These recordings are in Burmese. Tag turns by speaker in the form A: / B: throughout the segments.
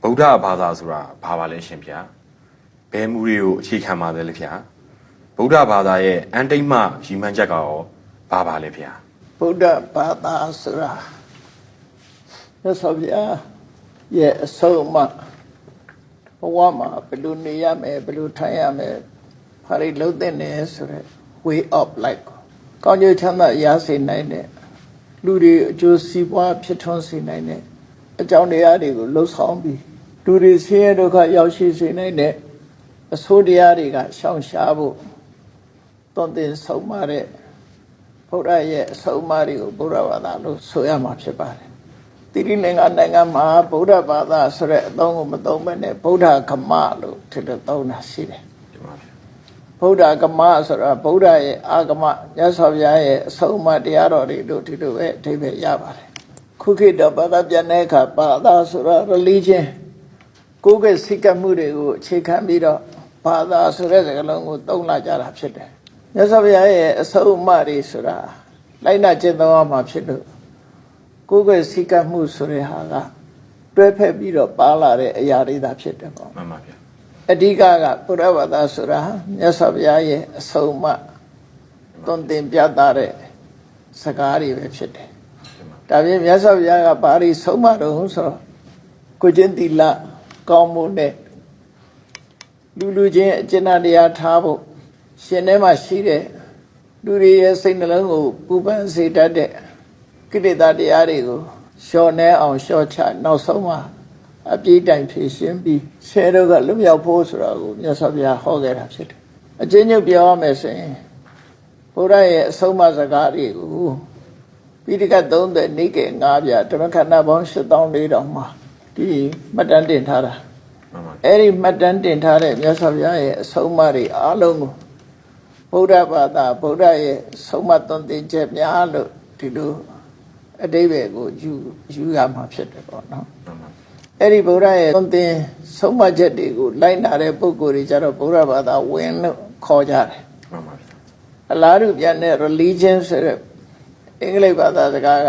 A: ဗုဒ္ဓဘာသာဆိုတာဘာပါလဲရှင်ဗျာဘယ်မူတွေကိုအခြေခံပါသလဲဗျာဗုဒ္ဓဘာသာရဲ့အန်တိတ်မှရည်မှန်းချက်ကရောဘာပါလဲဗျာ
B: ဗုဒ္ဓဘာသာဆိုတာမြတ်စွာဘုရားရဲ့အဆုံးအမဘဝမှာဘယ်လိုနေရမယ်ဘယ်လိုထိုင်ရမယ်ဘာတွေလုပ်သင့်တယ်ဆိုတဲ့ way of life ကောင်းကျိုးချမ်းသာရစေနိုင်တဲ့လူတွေအကျိုးစီးပွားဖြစ်ထွန်းစေနိုင်တဲ့အကြောင်းတရားတွေကိုလှုပ်ဆောင်ပြီးလူတွေဆင်းရဲဒုက္ခရောက်ရှိစေနိုင်တဲ့အဆိုးတရားတွေကရှောင်ရှားဖို့သွန်သင်ဆုံးမတဲ့ဘုရားရဲ့အဆုံးအမတွေကိုဗုဒ္ဓဘာသာလို့ဆိုရမှာဖြစ်ပါတယ်။တိရိလင်္ကာနိုင်ငံမှာဗုဒ္ဓဘာသာဆိုတဲ့အသုံးကိုမသုံးဘဲနဲ့ဗုဒ္ဓဂမလို့ထည့်သုံးတာရှိတယ်။ဗုဒ္ဓဂမဆိုတာဗုဒ္ဓရဲ့အာဂမမြတ်စွာဘုရားရဲ့အဆုံးအမတရားတော်တွေတို့ဒီလိုပဲအဓိပ္ပာယ်ရပါတယ်။ခုခေတ်တော့ဘာသာပြန်တဲ့အခါဘာသာဆိုတာ religion ကိုယ်ကစိတ်ကမှုတွေကိုအခြေခံပြီးတော့ဘာသာဆိုတဲ့စကားလုံးကိုသုံးလာကြတာဖြစ်တယ်။မြတ်စွာဘုရားရဲ့အဆုံးအမတွေဆိုတာလိုက်နာကျင့်သုံးရမှာဖြစ်လို့ကိုယ်ကစိတ်ကမှုဆိုတဲ့ဟာကတွဲဖက်ပြီးတော့ပါလာတဲ့အရာတွေသာဖြစ်တယ်ပေါ့
A: မှန်ပါဗျာ
B: အဓိကကဘုရားဘာသာဆိုတာမြတ်စွာဘုရားရဲ့အဆုံးအမသွန်သင်ပြသတဲ့စကားတွေပဲဖြစ်တယ်ဒါပြင်မြတ်စွာဘုရားကဘာတွေဆုံးမတော့ဆိုတော့ကိုကျင့်သီလကောင်းမှုနဲ့လူချင်းအကျင့်တရားထားဖို့ရှင်ထဲမှာရှိတဲ့လူတွေရဲ့စိတ်နှလုံးကိုပူပန်စေတတ်တဲ့ကိလေသာတရားတွေကိုလျှော့နှဲအောင်လျှော့ချနောက်ဆုံးမှာအပြည့်တိုင်ဖြည့်ရှင်းပြီးဆဲတော့ကလွတ်မြောက်ဖို့ဆိုတာကိုမြတ်စွာဘုရားဟောခဲ့တာဖြစ်တယ်အကျဉ်းချုပ်ပြောရမယ်ဆိုရင်ဘုရားရဲ့အဆုံးအမစကားတွေကိုပိဋကတ်30နိကေ9ပြဓမ္မခန္ဓာပေါင်း8400မှာဒီမှတ်တမ်းတင်ထားတာအဲ့ဒီမှတ်တမ်းတင်ထားတဲ့မြတ်စွာဘုရားရဲ့အဆုံးအမတွေအားလုံးကိုဗုဒ္ဓဘာသာဗုဒ္ဓရဲ့ဆုံးမသွန်သင်ချက်များလို့ဒီလိုအတိပ္ပယ်ကိုယူရမှာဖြစ်တယ်ပေါ့နော်အဲ့ဒီဗုဒ္ဓရဲ့သွန်သင်ဆုံးမချက်တွေကိုလိုက်နာတဲ့ပုဂ္ဂိုလ်တွေကြတော့ဗုဒ္ဓဘာသာဝင်လို့ခေါ်ကြတယ်အလားတူပြန်တဲ့ religion ဆိုတဲ့အင်္ဂလိပ်ဘာသာစကားက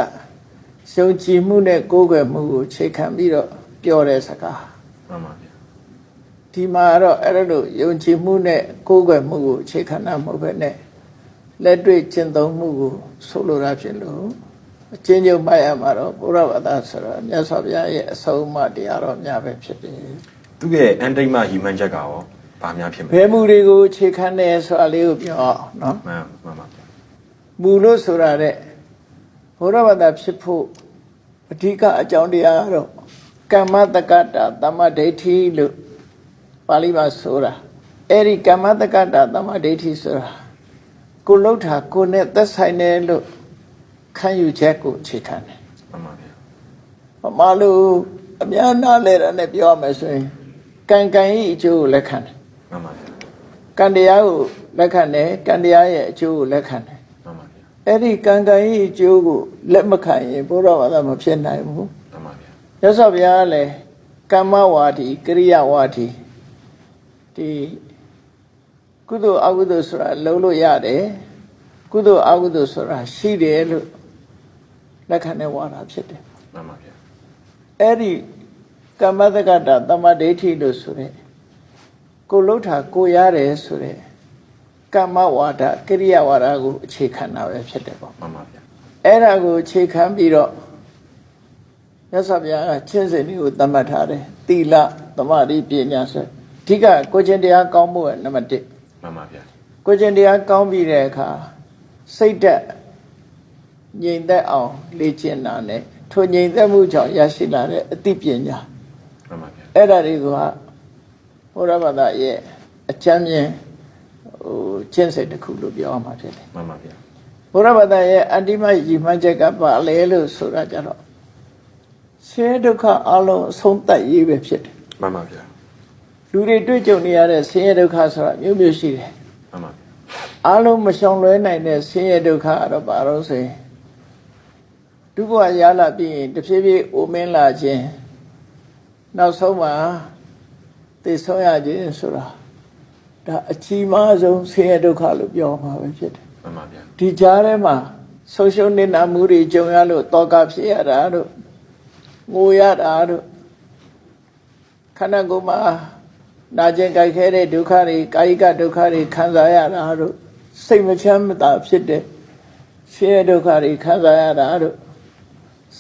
B: ယုံကြည်မှုနဲ့ကိုးကွယ်မှုကိုအခြေခံပြီးတော့ပြောတဲ့စကား
A: မှန်ပါဗျာ
B: ဒီမှာတော့အဲ့လိုယုံကြည်မှုနဲ့ကိုးကွယ်မှုကိုအခြေခံတာမဟုတ်ဘဲနဲ့လက်တွေ့ကျင့်သုံးမှုကိုဆိုလိုတာဖြစ်လို့အချင်းချင်းမှတ်ရမှာတော့ဘုရားဘာသာဆိုတော့မြတ်စွာဘုရားရဲ့အဆုံးအမတရားတော်များပဲဖြစ်တယ်
A: သူရဲ့အန်တိတ်မှရည်မှန်းချက်ကရောဘာများဖြစ်မလဲ
B: ဘယ်မူတွေကိုအခြေခံတယ်ဆိုတာလေးကိုပြောအောင်နော်
A: မှန်ပါဗျာ
B: မူလို့ဆိုတာတဲ့ဘုရားဘာသာဖြစ်ဖို့အဓိကအကြောင်းတရားကတော့ကမ္မတက္ကတာသမ္မာဒိဋ္ဌိလို့ပါဠိမှာဆိုတာအဲ့ဒီကမ္မတက္ကတာသမ္မာဒိဋ္ဌိဆိုတာကိုလှုပ်တာကိုနဲ့သက်ဆိုင်တယ်လို့ခံယူချက်ကိုအခြေခံတယ်
A: မှန်ပါဗျာ
B: ဘာမှလို့အများနာလဲတာနဲ့ပြောရမယ်ဆိုရင်ကံကံရဲ့အကျိုးကိုလက်ခံတယ်
A: မှန်ပါဗျာ
B: ကံတရားကိုလက်ခံတယ်ကံတရားရဲ့အကျိုးကိုလက်ခံတယ်
A: မှန်ပါဗျာ
B: အဲ့ဒီကံကံရဲ့အကျိုးကိုလက်မခံရင်ဘုရားဘာသာမဖြစ်နိုင်ဘူး
A: မှန်ပါဗျာ
B: မြတ်စွာဘုရားလည်းကမ္မဝါဒီကရိယဝါဒီဒီကုသိုလ်အကုသိုလ်ဆိုတာလုံးလို့ရတယ်ကုသိုလ်အကုသိုလ်ဆိုတာရှိတယ်လို့လက်ခံတဲ့ဝါဒဖြစ်တယ်
A: မှန်ပါဗျာ
B: အဲ့ဒီကမ္မတက္ကတာသမ္မာဒိဋ္ဌိလို့ဆိုတဲ့ကိုလှုပ်တာကိုရတယ်ဆိုတဲ့ကမ္မဝါဒကရိယဝါဒကိုအခြေခံတာပဲဖြစ်တယ်ပေါ့
A: မှန်ပါဗျာ
B: အဲ့ဒါကိုအခြေခံပြီးတော့မြတ်စွာဘုရားကချင်းစင်တွေကိုသတ်မှတ်ထားတယ်သီလသမာဓိပညာဆိုအဓိကကိုကျင့်တရားကောင်းမှုရဲ့နံပါတ်1
A: မှန်ပါဗျာ
B: ကိုကျင့်တရားကောင်းပြီးတဲ့အခါစိတ်ဓာတ်ငြိမ်သက်အောင်လေ့ကျင့်တာနဲ့ထိုငြိမ်သက်မှုကြောင့်ရရှိလာတဲ့အသိပညာ
A: မှန်ပါဗျာ
B: အဲ့ဒါတွေကဘုရားဘာသာရဲ့အချမ်းမြင်ကျင့်စိတ်တစ်ခုလို့ပြောရမှာဖြစ်တယ်
A: မှန်ပါဗျာ
B: ဘုရားဘာသာရဲ့အတ္တိမရည်မှန်းချက်ကပါလဲလို့ဆိုတာကြတော့ဆင်းရဲဒုက္ခအလုံးအဆုံးသတ်ရေးပဲဖြစ်တယ်
A: မှန်ပါဗျာ
B: လူတွေတွေ့ကြုံနေရတဲ့ဆင်းရဲဒုက္ခဆိုတာမျိုးမျိုးရှိတယ်
A: မှန်ပါဗျာ
B: အလုံးမရှောင်လွဲနိုင်တဲ့ဆင်းရဲဒုက္ခကတော့ဘာလို့ဆိုရင်ဒုက္ခရလာပြီးရင်တဖြည်းဖြည်းအိုမင်းလာခြင်းနောက်ဆုံးမှာသိဆုံးရခြင်းဆိုတာဒါအကြီးမားဆုံးဆင်းရဲဒုက္ခလို့ပြောမှာပဲဖြစ်တယ်
A: မှန်ပါဗျာ
B: ဒီကြားထဲမှာဆုံးရှုံးနေတာမှုတွေကြုံရလို့တောကဖြစ်ရတာတို့ငိုရတာတို့ ခန္ဓာကိုယ်မှာနာကျင်ကြိုက်ခဲတဲ့ဒုက္ခတွေကာယကဒုက္ခတွေခံစားရတာတို့စိတ်မချမ်းမသာဖြစ်တဲ့ဆင်းရဲဒုက္ခတွေခံစားရတာတို့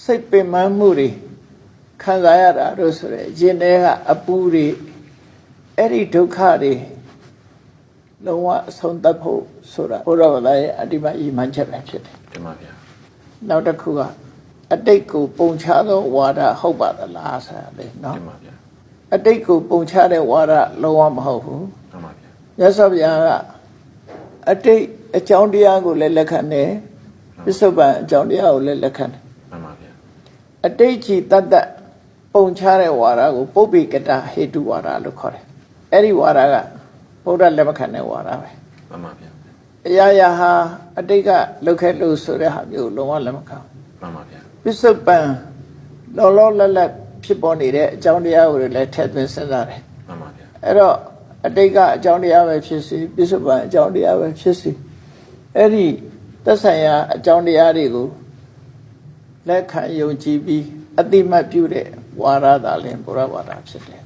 B: စိတ်ပင်ပန်းမှုတွေခံစားရတာတို့ဆိုရယ်ရင်ထဲကအပူတွေအဲ့ဒီဒုက္ခတွေလုံးဝအဆုံးသတ်ဖို့ဆိုတာဘုရားဘာသာရဲ့အတ္တိမဤမှန်ချက်ပဲဖြစ်တယ်
A: တင်ပါဗျာ
B: နောက်တစ်ခုကအတိတ်ကိုပုံချသောဝါဒဟုတ်ပါသလားဆိုတာလေနော်
A: တင်ပါဗျာ
B: အတိတ်ကိုပုံချတဲ့ဝါဒလုံးဝမဟုတ်ဘူး
A: တင်ပါဗျာ
B: မြတ်စွာဘုရားကအတိတ်အကြောင်းတရားကိုလည်းလက်ခံတယ်ပစ္စုပန်အကြောင်းတရားကိုလည်းလက်ခံတယ်
A: တင်ပါဗျာ
B: အတိတ်ကြီးတတ်တတ်ပုံချတဲ့ဝါဒကိုပုပ္ပိကတဟေတုဝါဒလို့ခေါ်တယ်အဲ့ဒီဝါဒကဘုရားလက်မခံတဲ့ဝါဒပဲ
A: တင်ပါဗျာ
B: အရာရာဟာအတိတ်ကလောက်ခဲ့လို့ဆိုတဲ့ဟာမျိုးလုံးဝလက်မခံဘူး
A: တင်ပါဗျာ
B: ပစ္စုပန်လောလောလတ်လတ်ဖြစ်ပေါ်နေတဲ့အကြောင်းတရားကိုလည်းထည့်သွင်းစဉ်းစားတယ်
A: တင်ပါဗျာ
B: အဲ့တော့အတိတ်ကအကြောင်းတရားပဲဖြစ်စီပစ္စုပန်အကြောင်းတရားပဲဖြစ်စီအဲ့ဒီသက်ဆိုင်ရာအကြောင်းတရားတွေကိုလက်ခံယုံကြည်ပြီးအတိမတ်ပြုတဲ့ဝါဒသာလင်ဘုရားဝါဒဖြစ်တယ်